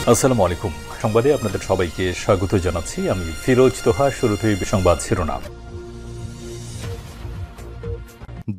আসসালামু আলাইকুম। সংবাদে আপনাদের সবাইকে স্বাগত জানাচ্ছি। আমি ফিরোজ তোহা। শুরুতেই সংবাদ শিরোনাম।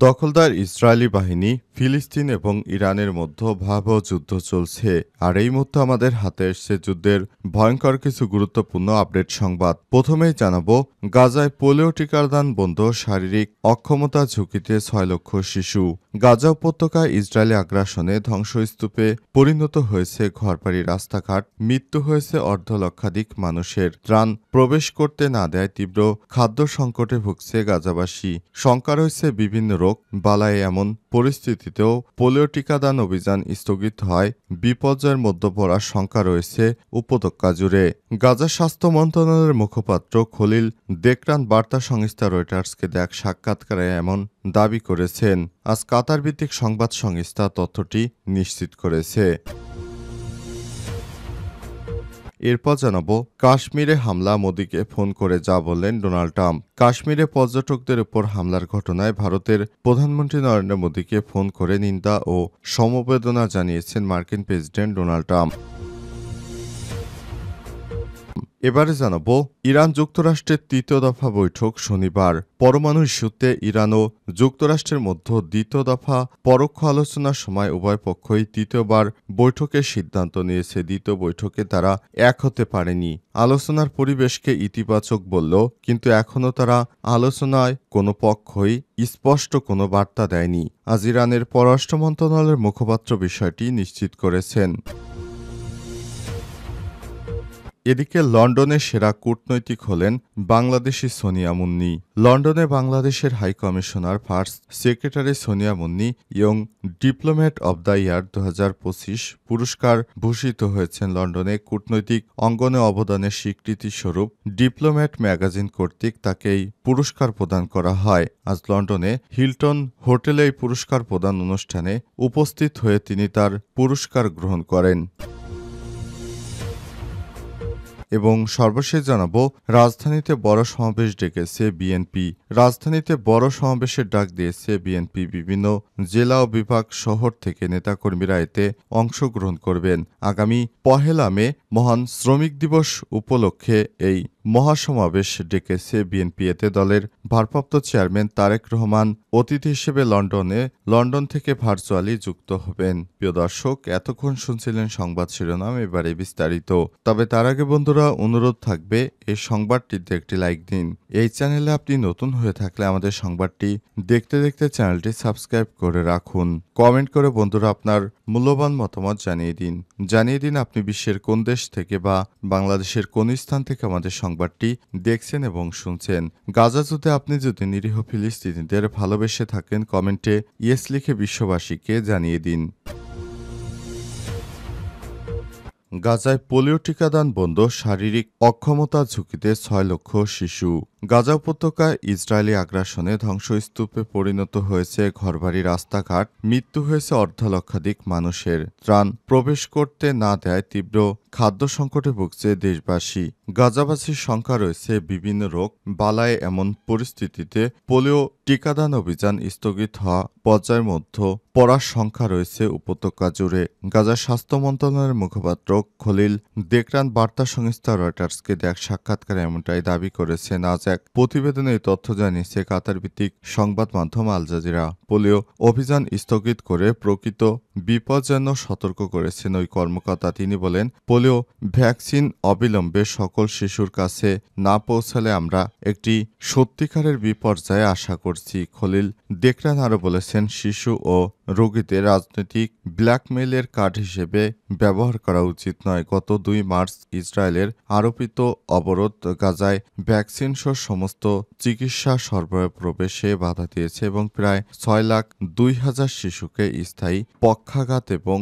দখলদার ইসরায়েলি বাহিনী ফিলিস্তিন এবং ইরানের মধ্যে ভয়াবহ যুদ্ধ চলছে। আর এই মুহূর্তে আমাদের হাতে এসছে যুদ্ধের ভয়ঙ্কর কিছু গুরুত্বপূর্ণ আপডেট সংবাদ। প্রথমেই জানাবো, গাজায় পোলিও টিকার দান বন্ধ, শারীরিক অক্ষমতা ঝুঁকিতে 6 লক্ষ শিশু। গাজা উপত্যকায় ইসরায়েলি আগ্রাসনে ধ্বংসস্তূপে পরিণত হয়েছে ঘরবাড়ি, রাস্তাঘাট। মৃত্যু হয়েছে অর্ধলক্ষাধিক মানুষের। ত্রাণ প্রবেশ করতে না দেয় তীব্র খাদ্য সংকটে ভুগছে গাজাবাসী। শঙ্কা রয়েছে বিভিন্ন রোগ বালায়। এমন পরিস্থিতিতেও পোলিও টিকাদান অভিযান স্থগিত হয়। বিপর্যয়ের মধ্যে পড়ার শঙ্কা রয়েছে উপত্যকা জুড়ে। গাজা স্বাস্থ্য মন্ত্রণালয়ের মুখপাত্র খলিল দেকরান বার্তা সংস্থা রয়টার্সকে দেয়া এক সাক্ষাৎকারে এমন দাবি করেছেন। আজ কাতার ভিত্তিক সংবাদ সংস্থা তথ্যটি নিশ্চিত করেছে। এরপর জানাবো, কাশ্মীরে হামলা, মোদিকে ফোন করে যা বললেন ডোনাল্ড ট্রাম্প। কাশ্মীরে পর্যটকদের উপর হামলার ঘটনায় ভারতের প্রধানমন্ত্রী নরেন্দ্র মোদিকে ফোন করে নিন্দা ও সমবেদনা জানিয়েছেন মার্কিন প্রেসিডেন্ট ডোনাল্ড ট্রাম্প। এবারে জানাবো, ইরান যুক্তরাষ্ট্রের তৃতীয় দফা বৈঠক শনিবার। পরমাণু ইস্যুতে ইরান ও যুক্তরাষ্ট্রের মধ্যে দ্বিতীয় দফা পরোক্ষ আলোচনার সময় উভয় পক্ষই তৃতীয়বার বৈঠকের সিদ্ধান্ত নিয়েছে। দ্বিতীয় বৈঠকে তারা এক হতে পারেনি। আলোচনার পরিবেশকে ইতিবাচক বলল, কিন্তু এখনও তারা আলোচনায় কোনো পক্ষই স্পষ্ট কোনো বার্তা দেয়নি। আজ ইরানের পররাষ্ট্র মন্ত্রণালয়ের মুখপাত্র বিষয়টি নিশ্চিত করেছেন। এদিকে লন্ডনে সেরা কূটনৈতিক হলেন বাংলাদেশি সোনিয়া মুন্নি। লন্ডনে বাংলাদেশের high commissioner first secretary Sonia Munni young diplomat of the year 2025 পুরস্কার ভূষিত হয়েছেন। লন্ডনে কূটনৈতিক অঙ্গনে অবদানের স্বীকৃতি স্বরূপ ডিপ্লোম্যাট ম্যাগাজিন কর্তৃক তাকে এই পুরস্কার প্রদান করা হয়। আজ লন্ডনে হিলটন হোটেলে এই পুরস্কার প্রদান অনুষ্ঠানে উপস্থিত হয়ে তিনি তার পুরস্কার গ্রহণ করেন। এবং সর্বশেষ জানাবো, রাজধানীতে বড় সমাবেশ ডেকেছে বিএনপি। রাজধানীতে বড় সমাবেশের ডাক দিয়েছে বিএনপি। বিভিন্ন জেলা ও বিভাগ শহর থেকে নেতাকর্মীরা এতে অংশগ্রহণ করবেন। আগামী 1 মে মহান শ্রমিক দিবস উপলক্ষে এই মহাসমাবেশ ডেকেছে বিএনপি। এতে দলের ভারপ্রাপ্ত চেয়ারম্যান তারেক রহমান অতিথি হিসেবে লন্ডন থেকে ভার্চুয়ালি যুক্ত হবেন। প্রিয় দর্শক, এতক্ষণ শুনছিলেন সংবাদ শিরোনাম, এবারে বিস্তারিত। তবে তার আগে বন্ধুরা, অনুরোধ থাকবে এই সংবাদটিতে একটি লাইক দিন। এই চ্যানেলে আপনি নতুন হয়ে থাকলে আমাদের সংবাদটি দেখতে দেখতে চ্যানেলটি সাবস্ক্রাইব করে রাখুন। কমেন্ট করে বন্ধুরা আপনার মূল্যবান মতামত জানিয়ে দিন আপনি বিশ্বের কোন দেশ থেকে বা বাংলাদেশের কোন স্থান থেকে আমাদের সংবাদটি দেখছেন এবং শুনছেন। গাজা যুদ্ধে আপনি যদি নিরীহ ফিলিস্তিনিদের ভালোবেসে থাকেন, কমেন্টে ইয়েস লিখে বিশ্ববাসীকে জানিয়ে দিন। গাজায় পোলিও টিকাদান বন্ধ, শারীরিক অক্ষমতা ঝুঁকিতে 6 লক্ষ শিশু। গাজা উপত্যকায় ইসরায়েলি আগ্রাসনে ধ্বংসস্তূপে পরিণত হয়েছে ঘরবাড়ি, রাস্তাঘাট। মৃত্যু হয়েছে অর্ধলক্ষাধিক মানুষের। ত্রাণ প্রবেশ করতে না দেয় তীব্র খাদ্য সংকটে ভুগছে দেশবাসী। গাজাবাসীর সংখ্যা রয়েছে বিভিন্ন রোগ বালায়। এমন পরিস্থিতিতে পোলিও টিকাদান অভিযান স্থগিত হওয়া পর্যায়ের মধ্যে পড়ার সংখ্যা রয়েছে উপত্যকা জুড়ে। গাজার স্বাস্থ্য মন্ত্রণালয়ের মুখপাত্র খলিল দেকরান বার্তা সংস্থা রয়টার্সকে দেয়া এক সাক্ষাৎকারে এমনটাই দাবি করেছেন। আজ এক প্রতিবেদনে এই তথ্য জানিয়েছে কাতার ভিত্তিক সংবাদ মাধ্যম আল জাজিরা। পোলিও অভিযান স্থগিত করে প্রকৃত বিপজ্জন্য সতর্ক করেছেন ওই কর্মকর্তা। তিনি বলেন, পোলিও ভ্যাকসিন অবিলম্বে সকল শিশুর কাছে না পৌঁছালে আমরা একটি সত্যিকারের বিপর্যয়ে আশা করছি। খলিল দেকরান আরও বলেছেন, শিশু ও রোগীদের রাজনৈতিক ব্ল্যাকমেইলের কার্ড হিসেবে ব্যবহার করা উচিত নয়। গত 2 মার্চ ইসরায়েলের আরোপিত অবরোধ গাজায় ভ্যাকসিন সহ সমস্ত চিকিৎসা সরবরাহ প্রবেশে বাধা দিয়েছে এবং প্রায় 6,02,000 শিশুকে স্থায়ী পক্ষাঘাত এবং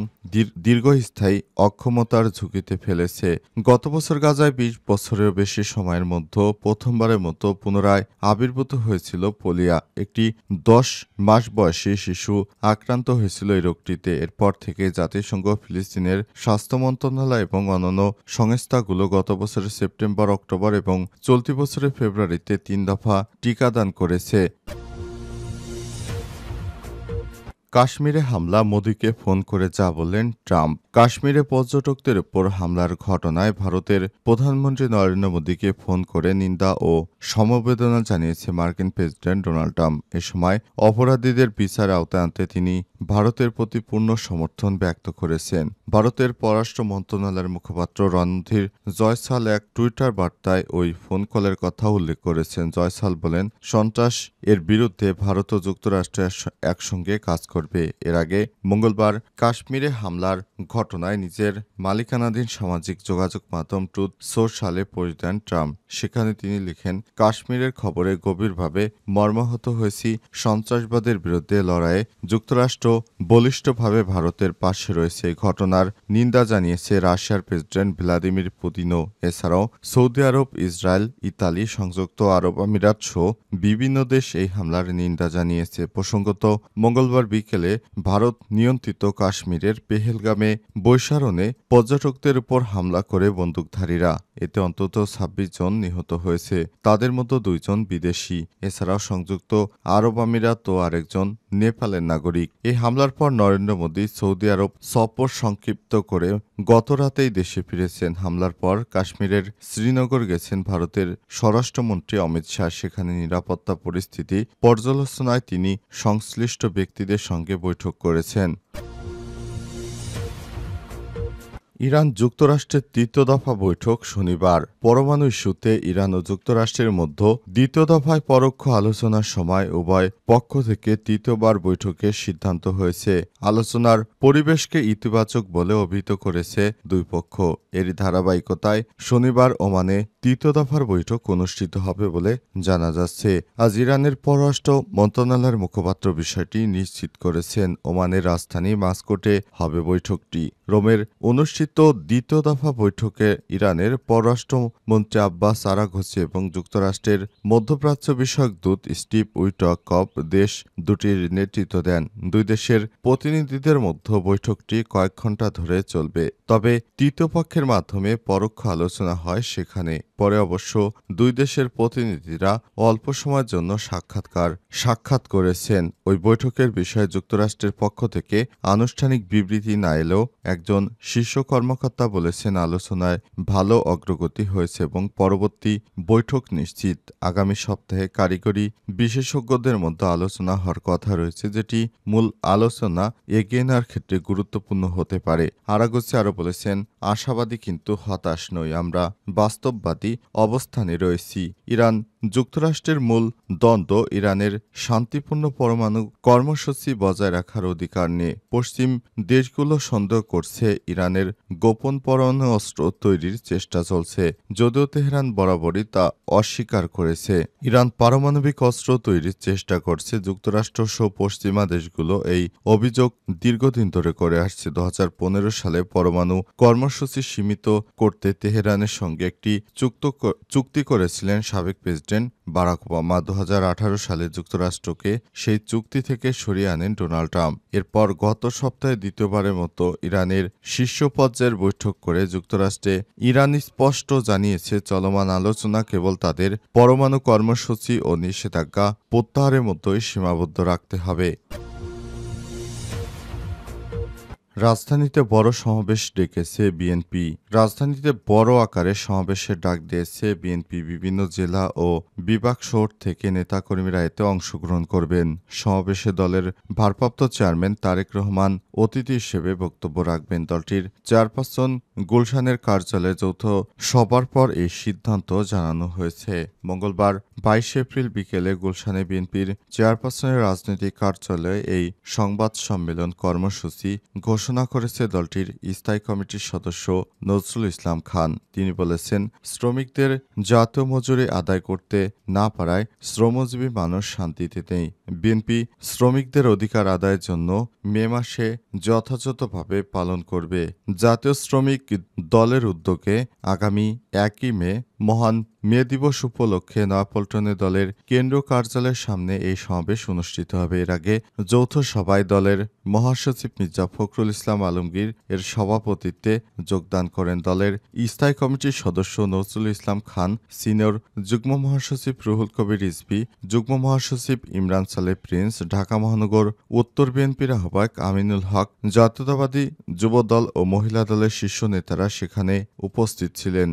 দীর্ঘস্থায়ী অক্ষমতার ঝুঁকিতে ফেলেছে। গত বছর গাজায় 20 বছরের বেশি সময়ের মধ্যে প্রথমবারের মতো পুনরায় আবির্ভূত হয়েছিল পোলিও। একটি 10 মাস বয়সী শিশু আক্রান্ত হয়েছিল এই রোগটিতে। এরপর থেকে জাতিসংঘ, ফিলিস্তিনের স্বাস্থ্য মন্ত্রণালয় এবং অন্যান্য সংস্থাগুলো গত বছরের সেপ্টেম্বর, অক্টোবর এবং চলতি বছরের ফেব্রুয়ারিতে 3 দফা টিকাদান করেছে। কাশ্মীরে হামলা, মোদিকে ফোন করে যা বললেন ট্রাম্প। কাশ্মীরে পর্যটকদের উপর হামলার ঘটনায় ভারতের প্রধানমন্ত্রী নরেন্দ্র মোদিকে ফোন করে নিন্দা ও সমবেদনা জানিয়েছে মার্কিন প্রেসিডেন্ট ডোনাল্ড ট্রাম্প। এ সময় অপরাধীদের বিচার আওতায় আনতে তিনি ভারতের প্রতি পূর্ণ সমর্থন ব্যক্ত করেছেন। ভারতের পররাষ্ট্র মন্ত্রণালয়ের মুখপাত্র রণধীর জয়সাল এক টুইটার বার্তায় ওই ফোন কলের কথা উল্লেখ করেছেন। জয়সাল বলেন, সন্ত্রাস এর বিরুদ্ধে ভারত ও যুক্তরাষ্ট্র একসঙ্গে কাজ করবে। এর আগে মঙ্গলবার কাশ্মীরে হামলার ঘটনায় নিজের মালিকানাধীন সামাজিক যোগাযোগ মাধ্যম ট্রুথ সোশ্যালে পোস্ট দেন ট্রাম্প। সেখানে তিনি লিখেন, কাশ্মীরের খবরে গভীরভাবে মর্মাহত হয়েছি। সন্ত্রাসবাদের বিরুদ্ধে লড়াইয়ে যুক্তরাষ্ট্র বলিষ্ঠভাবে ভারতের পাশে রয়েছে। ঘটনার নিন্দা জানিয়েছে রাশিয়ার প্রেসিডেন্ট ভ্লাদিমির পুতিনও। এছাড়াও সৌদি আরব, ইসরায়েল, ইতালি, সংযুক্ত আরব আমিরাত সহ বিভিন্ন দেশ এই হামলার নিন্দা জানিয়েছে। প্রসঙ্গত, মঙ্গলবার বিকেলে ভারত নিয়ন্ত্রিত কাশ্মীরের পেহেলগামে বৈশারণে পর্যটকদের উপর হামলা করে বন্দুকধারীরা। এতে অন্তত ২৬ জন নিহত হয়েছে। তাদের মধ্যে ২ জন বিদেশি। এছাড়াও সংযুক্ত আরব আমিরাত ও আরেকজন নেপালের নাগরিক। এই হামলার পর নরেন্দ্র মোদী সৌদি আরব সফর সংক্ষিপ্ত করে গতরাতেই দেশে ফিরেছেন। হামলার পর কাশ্মীরের শ্রীনগর গেছেন ভারতের স্বরাষ্ট্রমন্ত্রী অমিত শাহ। সেখানে নিরাপত্তা পরিস্থিতি পর্যালোচনায় তিনি সংশ্লিষ্ট ব্যক্তিদের সঙ্গে বৈঠক করেছেন। ইরান যুক্তরাষ্ট্রের তৃতীয় দফা বৈঠক শনিবার। পরমাণু ইস্যুতে ইরান ও যুক্তরাষ্ট্রের মধ্যে দ্বিতীয় দফায় পরোক্ষ আলোচনার সময় উভয় পক্ষ থেকে তৃতীয়বার বৈঠকের সিদ্ধান্ত হয়েছে। আলোচনার পরিবেশকে ইতিবাচক বলে অভিহিত করেছে দুই পক্ষ। এরই ধারাবাহিকতায় শনিবার ওমানে তৃতীয় দফার বৈঠক অনুষ্ঠিত হবে বলে জানা যাচ্ছে। আজ ইরানের পররাষ্ট্র মন্ত্রণালয়ের মুখপাত্র বিষয়টি নিশ্চিত করেছেন। ওমানের রাজধানী মাস্কোটে হবে বৈঠকটি। রোমের অনুষ্ঠিত দ্বিতীয় দফা বৈঠকে ইরানের পররাষ্ট্রমন্ত্রী আব্বাস আরাঘচি এবং যুক্তরাষ্ট্রের মধ্যপ্রাচ্য বিষয়ক দূত স্টিভ উইটকফ দেশ দুটির নেতৃত্ব দেন। দুই দেশের প্রতিনিধিদের মধ্যে বৈঠকটি কয়েক ঘণ্টা ধরে চলবে। তবে তৃতীয় পক্ষের মাধ্যমে পরোক্ষ আলোচনা হয় সেখানে। পরে অবশ্য দুই দেশের প্রতিনিধিরা অল্প সময়ের জন্য সাক্ষাৎ করেছেন। ওই বৈঠকের বিষয়ে যুক্তরাষ্ট্রের পক্ষ থেকে আনুষ্ঠানিক বিবৃতি না এলেও একজন শীর্ষ কর্মকর্তা বলেছেন, আলোচনায় ভালো অগ্রগতি হয়েছে এবং পরবর্তী বৈঠক নিশ্চিত। আগামী সপ্তাহে কারিগরি বিশেষজ্ঞদের মধ্যে আলোচনা হওয়ার কথা রয়েছে, যেটি মূল আলোচনা এগিয়ে নেওয়ার ক্ষেত্রে গুরুত্বপূর্ণ হতে পারে। আরাঘচি আরও বলেছেন, আশাবাদী কিন্তু হতাশ নই, আমরা বাস্তববাদী অবস্থানে রয়েছি। ইরান যুক্তরাষ্ট্রের মূল দ্বন্দ্ব ইরানের শান্তিপূর্ণ পরমাণু কর্মসূচি বজায় রাখার অধিকার নিয়ে। পশ্চিম দেশগুলো সন্দেহ করছে ইরানের গোপন পরমাণু অস্ত্র তৈরির চেষ্টা চলছে, যদিও তেহরান বরাবরই তা অস্বীকার করেছে। ইরান পারমাণবিক অস্ত্র তৈরির চেষ্টা করছে। যুক্তরাষ্ট্র সহ পশ্চিমা দেশগুলো এই অভিযোগ দীর্ঘদিন ধরে করে আসছে। ২০১৫ সালে পরমাণু কর্মসূচি সীমিত করতে তেহরানের সঙ্গে একটি চুক্তি করেছিলেন সাবেক প্রেসিডেন্ট বারাক ওবামা। ২০১৮ সালে যুক্তরাষ্ট্রকে সেই চুক্তি থেকে সরিয়ে আনেন ডোনাল্ড ট্রাম্প। এরপর গত সপ্তাহে দ্বিতীয়বারের মতো ইরানের শীর্ষ পর্যায়ের বৈঠক করে যুক্তরাষ্ট্রে ইরান স্পষ্ট জানিয়েছে, চলমান আলোচনা কেবল তাদের পরমাণু কর্মসূচি ও নিষেধাজ্ঞা প্রত্যাহারের মধ্যেই সীমাবদ্ধ রাখতে হবে। রাজধানীতে বড় সমাবেশ ডেকেছে বিএনপি। রাজধানীতে বড় আকারে সমাবেশের ডাক দিয়েছে বিএনপি। বিভিন্ন জেলা ও বিভাগ শহর থেকে নেতাকর্মীরা এতে অংশগ্রহণ করবেন। সমাবেশে দলের ভারপ্রাপ্ত চেয়ারম্যান তারেক রহমান অতিথি হিসেবে বক্তব্য রাখবেন। দলটির চেয়ারপারসন গুলশানের কার্যালয়ে যৌথ সভার পর এই সিদ্ধান্ত জানানো হয়েছে। মঙ্গলবার ২২ এপ্রিল বিকেলে গুলশানে বিএনপির চেয়ারপারসনের রাজনৈতিক কার্যালয়ে এই সংবাদ সম্মেলন কর্মসূচি ঘোষণা করেছে দলটির স্থায়ী কমিটির সদস্য নজরুল ইসলাম খান। তিনি বলেছেন, শ্রমিকদের জাতীয় মজুরি আদায় করতে না পারায় শ্রমজীবী মানুষ শান্তিতে নেই। বিএনপি শ্রমিকদের অধিকার আদায়ের জন্য মে মাসে যথাযথভাবে পালন করবে। জাতীয় শ্রমিক দলের উদ্যোগে আগামী ১ মে মহান মে দিবস উপলক্ষে নয়াপল্টনে দলের কেন্দ্রীয় কার্যালয়ের সামনে এই সমাবেশ অনুষ্ঠিত হবে। এর আগে যৌথ সভায় দলের মহাসচিব মির্জা ফখরুল ইসলাম আলমগীর এর সভাপতিত্বে যোগদান করেন। দলের স্থায়ী কমিটির সদস্য নজরুল ইসলাম খান, সিনিয়র যুগ্ম মহাসচিব রুহুল কবির রিজভী, যুগ্ম মহাসচিব ইমরান সালেহ প্রিন্স, ঢাকা মহানগর উত্তর বিএনপির আহ্বায়ক আমিনুল হক, জাতীয়তাবাদী যুবদল ও মহিলা দলের শীর্ষ নেতারা সেখানে উপস্থিত ছিলেন।